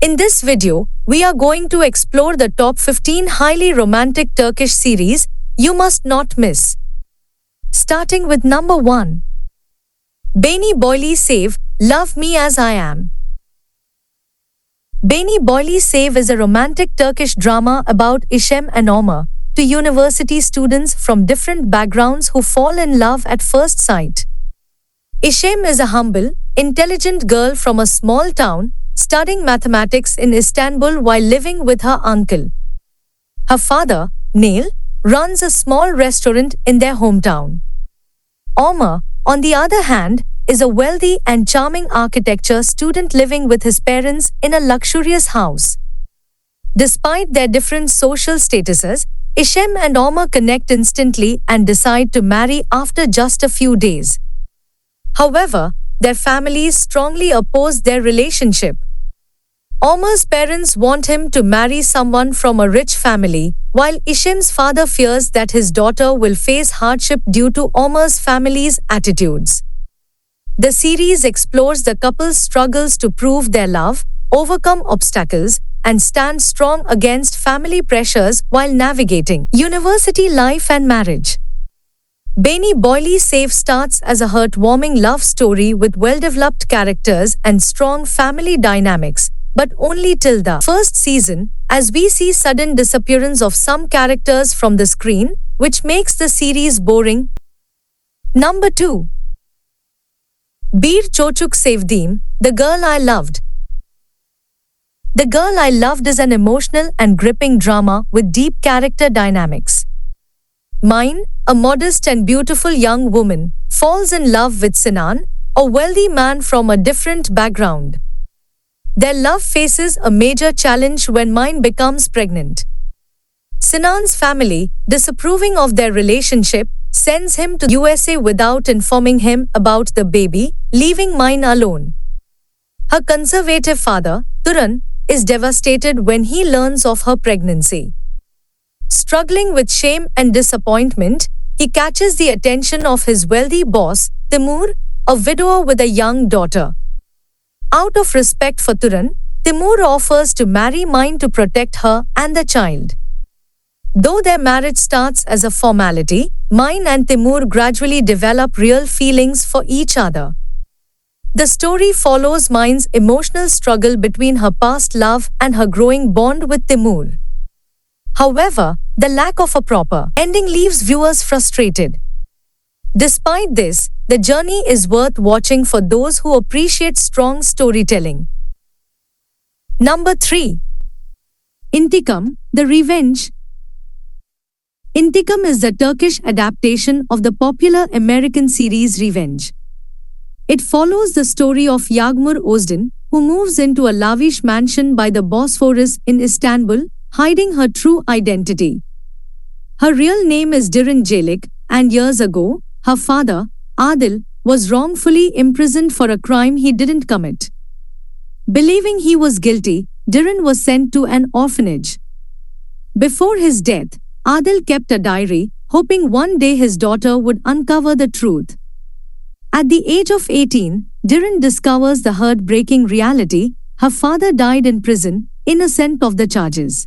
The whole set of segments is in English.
In this video, we are going to explore the top 15 highly romantic Turkish series you must not miss. Starting with number 1. Beni Boyli Sev, Love Me As I Am. Beni Boyli Sev is a romantic Turkish drama about Ishem and Omar, two university students from different backgrounds who fall in love at first sight. Ishem is a humble, intelligent girl from a small town, studying mathematics in Istanbul while living with her uncle. Her father, Neil, runs a small restaurant in their hometown. Omar, on the other hand, is a wealthy and charming architecture student living with his parents in a luxurious house. Despite their different social statuses, Ishem and Omar connect instantly and decide to marry after just a few days. However, their families strongly oppose their relationship. Omar's parents want him to marry someone from a rich family, while Ishem's father fears that his daughter will face hardship due to Omar's family's attitudes. The series explores the couple's struggles to prove their love, overcome obstacles, and stand strong against family pressures while navigating university life and marriage. Beni Boyli Sev starts as a heartwarming love story with well-developed characters and strong family dynamics, but only till the first season, as we see sudden disappearance of some characters from the screen, which makes the series boring. Number 2. Bir Çocuk Sevdiğim, The Girl I Loved. The Girl I Loved is an emotional and gripping drama with deep character dynamics. Mine, a modest and beautiful young woman, falls in love with Sinan, a wealthy man from a different background. Their love faces a major challenge when Mine becomes pregnant. Sinan's family, disapproving of their relationship, sends him to USA without informing him about the baby, leaving Mine alone. Her conservative father, Turan, is devastated when he learns of her pregnancy. Struggling with shame and disappointment, he catches the attention of his wealthy boss, Timur, a widower with a young daughter. Out of respect for Turan, Timur offers to marry Mine to protect her and the child. Though their marriage starts as a formality, Mine and Timur gradually develop real feelings for each other. The story follows Mine's emotional struggle between her past love and her growing bond with Timur. However, the lack of a proper ending leaves viewers frustrated. Despite this, the journey is worth watching for those who appreciate strong storytelling. Number 3. Intikam, The Revenge. Intikam is the Turkish adaptation of the popular American series Revenge. It follows the story of Yağmur Özden, who moves into a lavish mansion by the Bosphorus in Istanbul, hiding her true identity. Her real name is Diren Celik, and years ago, her father, Adil, was wrongfully imprisoned for a crime he didn't commit. Believing he was guilty, Diren was sent to an orphanage. Before his death, Adil kept a diary, hoping one day his daughter would uncover the truth. At the age of 18, Diren discovers the heartbreaking reality: her father died in prison, innocent of the charges.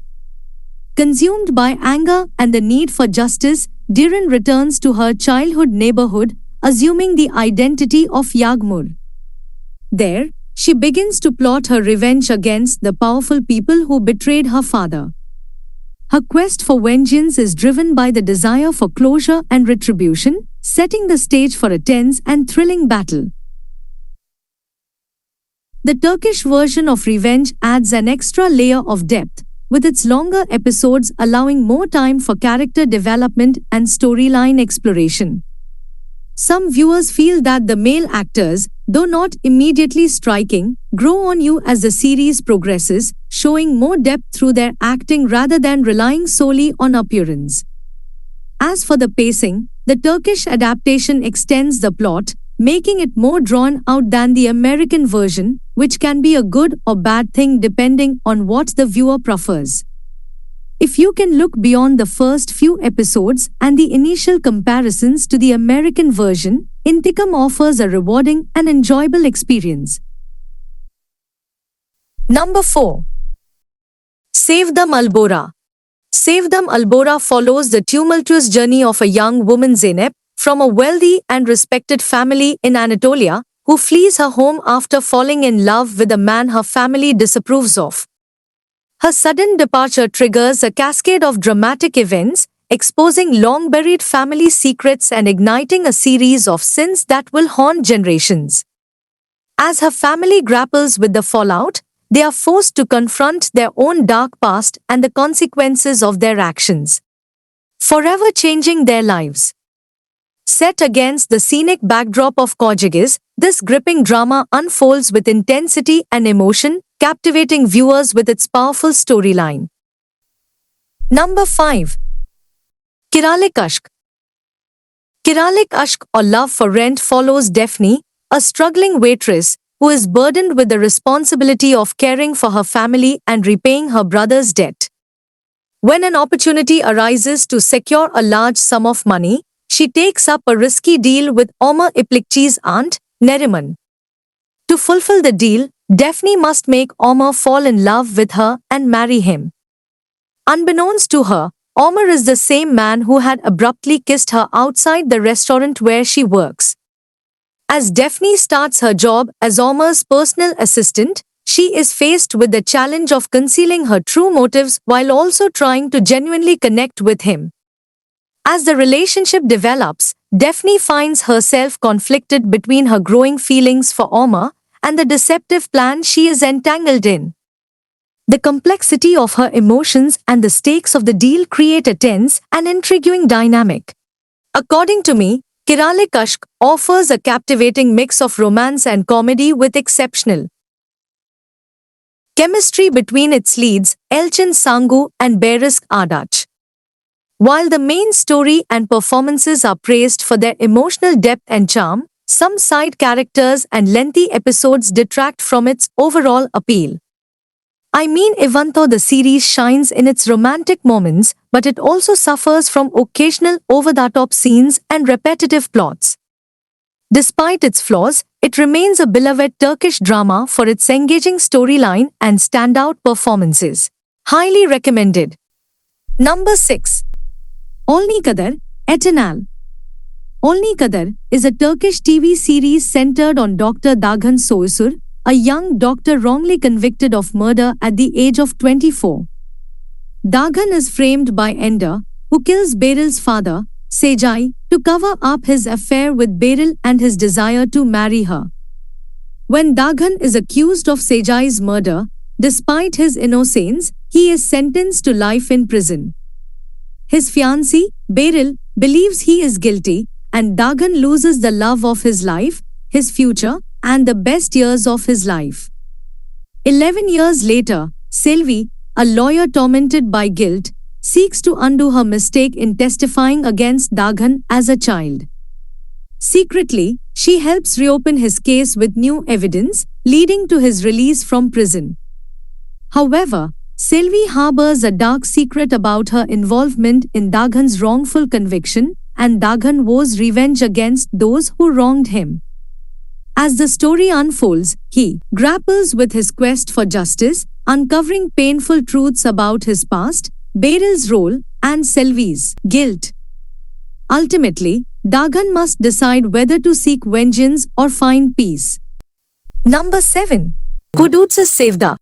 Consumed by anger and the need for justice, Diren returns to her childhood neighborhood, assuming the identity of Yağmur. There, she begins to plot her revenge against the powerful people who betrayed her father. Her quest for vengeance is driven by the desire for closure and retribution, setting the stage for a tense and thrilling battle. The Turkish version of Revenge adds an extra layer of depth, with its longer episodes allowing more time for character development and storyline exploration. Some viewers feel that the male actors, though not immediately striking, grow on you as the series progresses, showing more depth through their acting rather than relying solely on appearance. As for the pacing, the Turkish adaptation extends the plot, making it more drawn out than the American version, which can be a good or bad thing depending on what the viewer prefers. If you can look beyond the first few episodes and the initial comparisons to the American version, Intikam offers a rewarding and enjoyable experience. Number 4. Sevdam Albora. Sevdam Albora follows the tumultuous journey of a young woman Zeynep from a wealthy and respected family in Anatolia who flees her home after falling in love with a man her family disapproves of. Her sudden departure triggers a cascade of dramatic events, exposing long-buried family secrets and igniting a series of sins that will haunt generations. As her family grapples with the fallout, they are forced to confront their own dark past and the consequences of their actions, forever changing their lives. Set against the scenic backdrop of Portuguese, this gripping drama unfolds with intensity and emotion, captivating viewers with its powerful storyline. Number 5. Kiralik Ashk. Kiralik Ashk or Love for Rent follows Daphne, a struggling waitress who is burdened with the responsibility of caring for her family and repaying her brother's debt. When an opportunity arises to secure a large sum of money, she takes up a risky deal with Ömer İplikçi's aunt, Neriman. To fulfill the deal, Daphne must make Ömer fall in love with her and marry him. Unbeknownst to her, Ömer is the same man who had abruptly kissed her outside the restaurant where she works. As Daphne starts her job as Ömer's personal assistant, she is faced with the challenge of concealing her true motives while also trying to genuinely connect with him. As the relationship develops, Daphne finds herself conflicted between her growing feelings for Ömer and the deceptive plan she is entangled in. The complexity of her emotions and the stakes of the deal create a tense and intriguing dynamic. According to me, Kiralik Ashk offers a captivating mix of romance and comedy with exceptional chemistry between its leads, Elçin Sangu and Barış Arduç. While the main story and performances are praised for their emotional depth and charm, some side characters and lengthy episodes detract from its overall appeal. I mean, even though the series shines in its romantic moments, but it also suffers from occasional over-the-top scenes and repetitive plots. Despite its flaws, it remains a beloved Turkish drama for its engaging storyline and standout performances. Highly recommended. Number 6. Olni Kadar, Eternal. Olni Kadar is a Turkish TV series centered on Dr. Daghan Soysur, a young doctor wrongly convicted of murder at the age of 24. Daghan is framed by Ender, who kills Beril's father, Sejai, to cover up his affair with Beril and his desire to marry her. When Daghan is accused of Sejai's murder, despite his innocence, he is sentenced to life in prison. His fiancée, Beril, believes he is guilty, and Daghan loses the love of his life, his future, and the best years of his life. 11 years later, Selvi, a lawyer tormented by guilt, seeks to undo her mistake in testifying against Daghan as a child. Secretly, she helps reopen his case with new evidence, leading to his release from prison. However, Selvi harbors a dark secret about her involvement in Daghan's wrongful conviction, and Daghan vows revenge against those who wronged him. As the story unfolds, he grapples with his quest for justice, uncovering painful truths about his past, Beril's role, and Selvi's guilt. Ultimately, Daghan must decide whether to seek vengeance or find peace. Number 7. Hududsuz Sevda.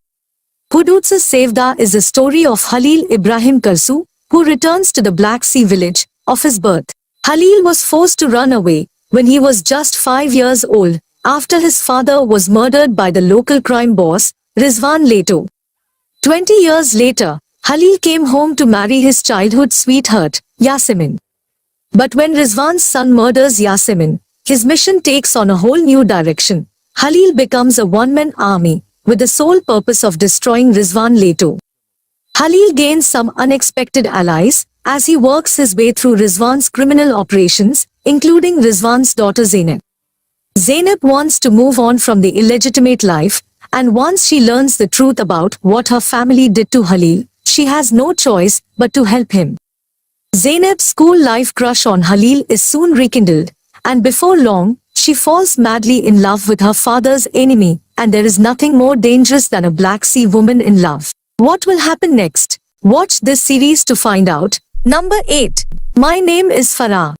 Hududsuz Sevda is the story of Halil Ibrahim Karsu, who returns to the Black Sea village of his birth. Halil was forced to run away when he was just 5 years old, after his father was murdered by the local crime boss, Rizwan Leto. 20 years later, Halil came home to marry his childhood sweetheart, Yasemin. But when Rizwan's son murders Yasemin, his mission takes on a whole new direction. Halil becomes a one-man army, with the sole purpose of destroying Rizwan Leto. Halil gains some unexpected allies, as he works his way through Rizwan's criminal operations, including Rizwan's daughter Zeynep. Zeynep wants to move on from the illegitimate life, and once she learns the truth about what her family did to Halil, she has no choice but to help him. Zeynep's school life crush on Halil is soon rekindled, and before long, She falls madly in love with her father's enemy, and there is nothing more dangerous than a Black Sea woman in love. What will happen next? Watch this series to find out. Number 8. My Name is Farah.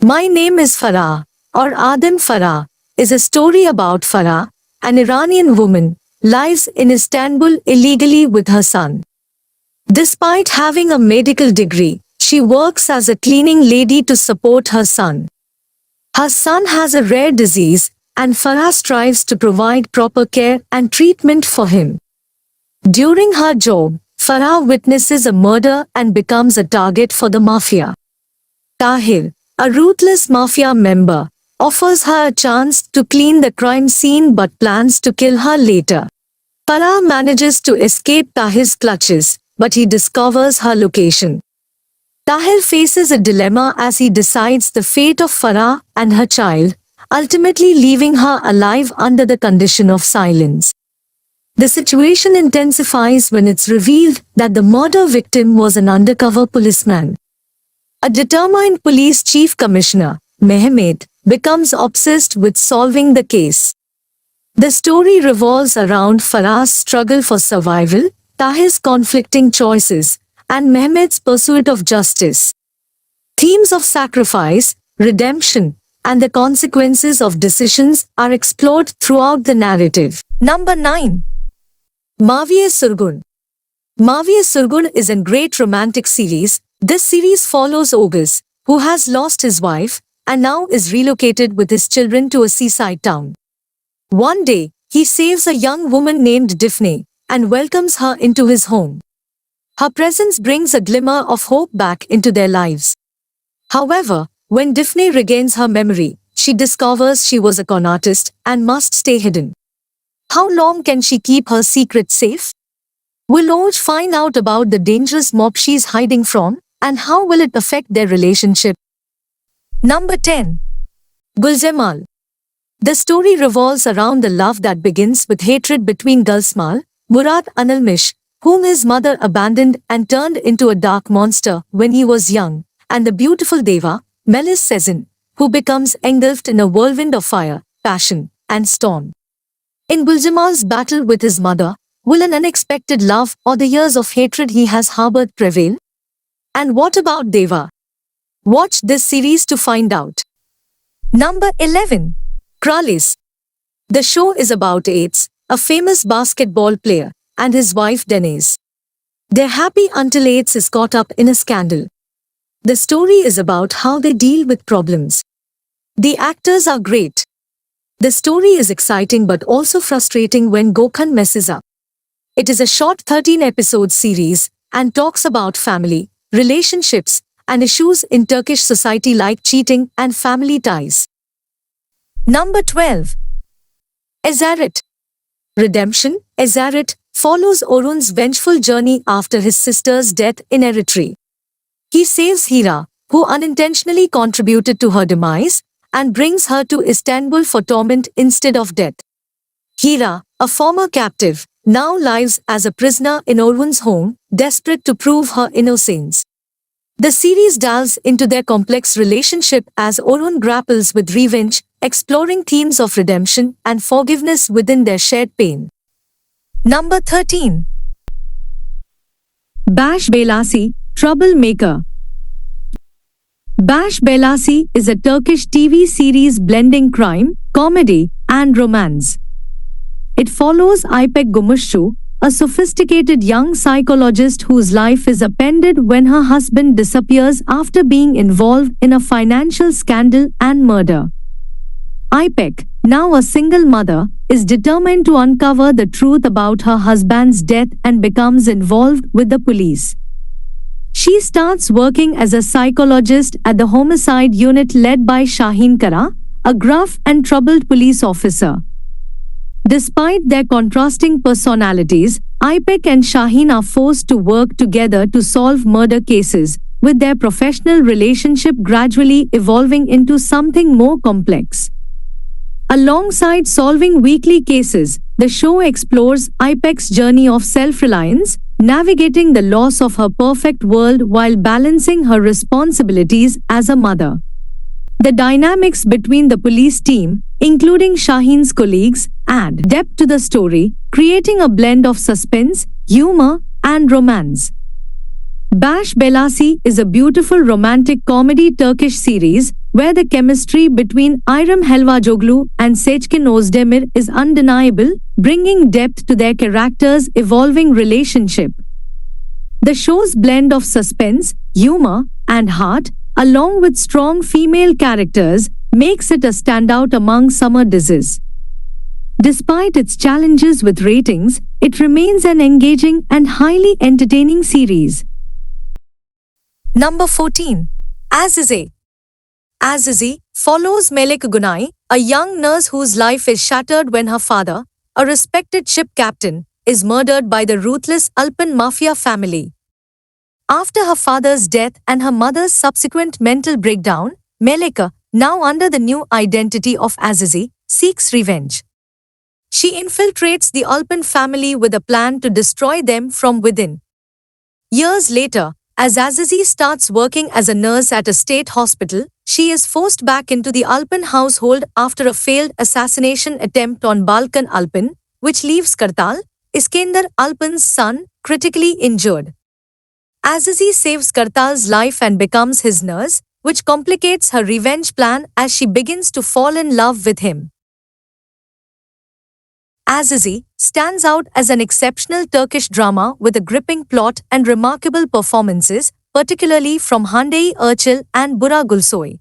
My Name is Farah, or Adam Farah, is a story about Farah, an Iranian woman, lives in Istanbul illegally with her son. Despite having a medical degree, she works as a cleaning lady to support her son. Her son has a rare disease, and Farah strives to provide proper care and treatment for him. During her job, Farah witnesses a murder and becomes a target for the mafia. Tahir, a ruthless mafia member, offers her a chance to clean the crime scene but plans to kill her later. Farah manages to escape Tahir's clutches, but he discovers her location. Tahir faces a dilemma as he decides the fate of Farah and her child, ultimately leaving her alive under the condition of silence. The situation intensifies when it's revealed that the murder victim was an undercover policeman. A determined police chief commissioner, Mehmet, becomes obsessed with solving the case. The story revolves around Farah's struggle for survival, Tahir's conflicting choices, and Mehmet's pursuit of justice. Themes of sacrifice, redemption, and the consequences of decisions are explored throughout the narrative. Number 9. Maviye Surgun. Maviye Surgun is a great romantic series. This series follows Oguz, who has lost his wife and now is relocated with his children to a seaside town. One day, he saves a young woman named Daphne and welcomes her into his home. Her presence brings a glimmer of hope back into their lives. However, when Daphne regains her memory, she discovers she was a con artist and must stay hidden. How long can she keep her secret safe? Will Oguz find out about the dangerous mob she's hiding from, and how will it affect their relationship? Number 10. Guljemal. The story revolves around the love that begins with hatred between Gulsmal, Murad Anilmish, whom his mother abandoned and turned into a dark monster when he was young, and the beautiful Deva, Melis Sezin, who becomes engulfed in a whirlwind of fire, passion, and storm. In Guljemal's battle with his mother, will an unexpected love or the years of hatred he has harbored prevail? And what about Deva? Watch this series to find out. Number 11. Kralis. The show is about Ates, a famous basketball player, and his wife Denise. They're happy until Ates is caught up in a scandal. The story is about how they deal with problems. The actors are great. The story is exciting but also frustrating when Gokhan messes up. It is a short 13-episode series and talks about family, relationships, and issues in Turkish society like cheating and family ties. Number 12. Esaret. Redemption. Esaret follows Orhun's vengeful journey after his sister's death in Eritrea. He saves Hira, who unintentionally contributed to her demise, and brings her to Istanbul for torment instead of death. Hira, a former captive, now lives as a prisoner in Orhun's home, desperate to prove her innocence. The series delves into their complex relationship as Orhun grapples with revenge, exploring themes of redemption and forgiveness within their shared pain. Number 13. Bash Belasi, Troublemaker. Bash Belasi is a Turkish TV series blending crime, comedy, and romance. It follows İpek Gümüşçü, a sophisticated young psychologist whose life is upended when her husband disappears after being involved in a financial scandal and murder. İpek, now a single mother, is determined to uncover the truth about her husband's death and becomes involved with the police. She starts working as a psychologist at the homicide unit led by Şahin Kara, a gruff and troubled police officer. Despite their contrasting personalities, İpek and Şahin are forced to work together to solve murder cases, with their professional relationship gradually evolving into something more complex. Alongside solving weekly cases, the show explores İpek's journey of self-reliance, navigating the loss of her perfect world while balancing her responsibilities as a mother. The dynamics between the police team, including Shaheen's colleagues, add depth to the story, creating a blend of suspense, humor, and romance. Bash Belası is a beautiful romantic comedy Turkish series where the chemistry between İrem Helvacoglu and Seçkin Özdemir is undeniable, bringing depth to their characters' evolving relationship. The show's blend of suspense, humor, and heart, along with strong female characters, makes it a standout among summer dishes. Despite its challenges with ratings, it remains an engaging and highly entertaining series. Number 14. Azize. Azize follows Melek Gunay, a young nurse whose life is shattered when her father, a respected ship captain, is murdered by the ruthless Alpan mafia family. After her father's death and her mother's subsequent mental breakdown, Melek, now under the new identity of Azize, seeks revenge. She infiltrates the Alpan family with a plan to destroy them from within. Years later, as Azize starts working as a nurse at a state hospital, she is forced back into the Alpan household after a failed assassination attempt on Balkan Alpan, which leaves Kartal, Iskender Alpan's son, critically injured. Azize saves Kartal's life and becomes his nurse, which complicates her revenge plan as she begins to fall in love with him. Azize stands out as an exceptional Turkish drama with a gripping plot and remarkable performances, particularly from Hande Erçel and Burak Gülsoy.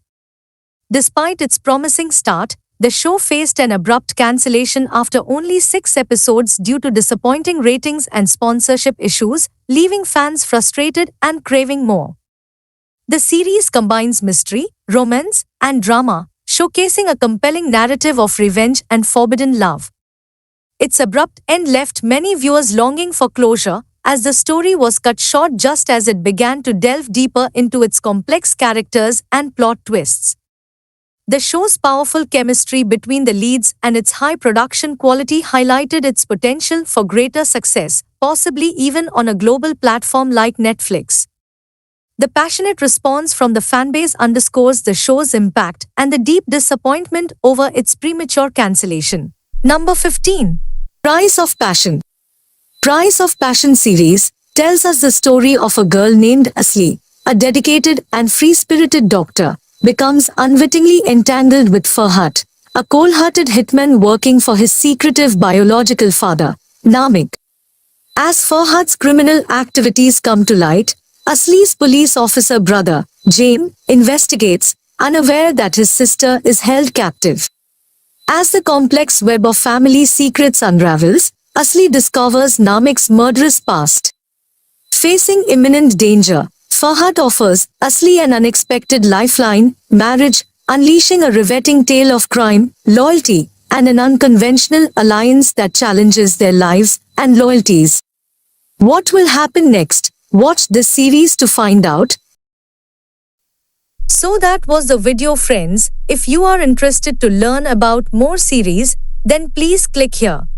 Despite its promising start, the show faced an abrupt cancellation after only 6 episodes due to disappointing ratings and sponsorship issues, leaving fans frustrated and craving more. The series combines mystery, romance, and drama, showcasing a compelling narrative of revenge and forbidden love. Its abrupt end left many viewers longing for closure, as the story was cut short just as it began to delve deeper into its complex characters and plot twists. The show's powerful chemistry between the leads and its high production quality highlighted its potential for greater success, possibly even on a global platform like Netflix. The passionate response from the fanbase underscores the show's impact and the deep disappointment over its premature cancellation. Number 15. Price of Passion. Price of Passion series tells us the story of a girl named Asli, a dedicated and free-spirited doctor, becomes unwittingly entangled with Farhat, a cold-hearted hitman working for his secretive biological father, Namik. As Farhat's criminal activities come to light, Asli's police officer brother, James, investigates, unaware that his sister is held captive. As the complex web of family secrets unravels, Asli discovers Namik's murderous past. Facing imminent danger, Farhat offers Asli an unexpected lifeline, marriage, unleashing a riveting tale of crime, loyalty, and an unconventional alliance that challenges their lives and loyalties. What will happen next? Watch this series to find out. So that was the video, friends. If you are interested to learn about more series, then please click here.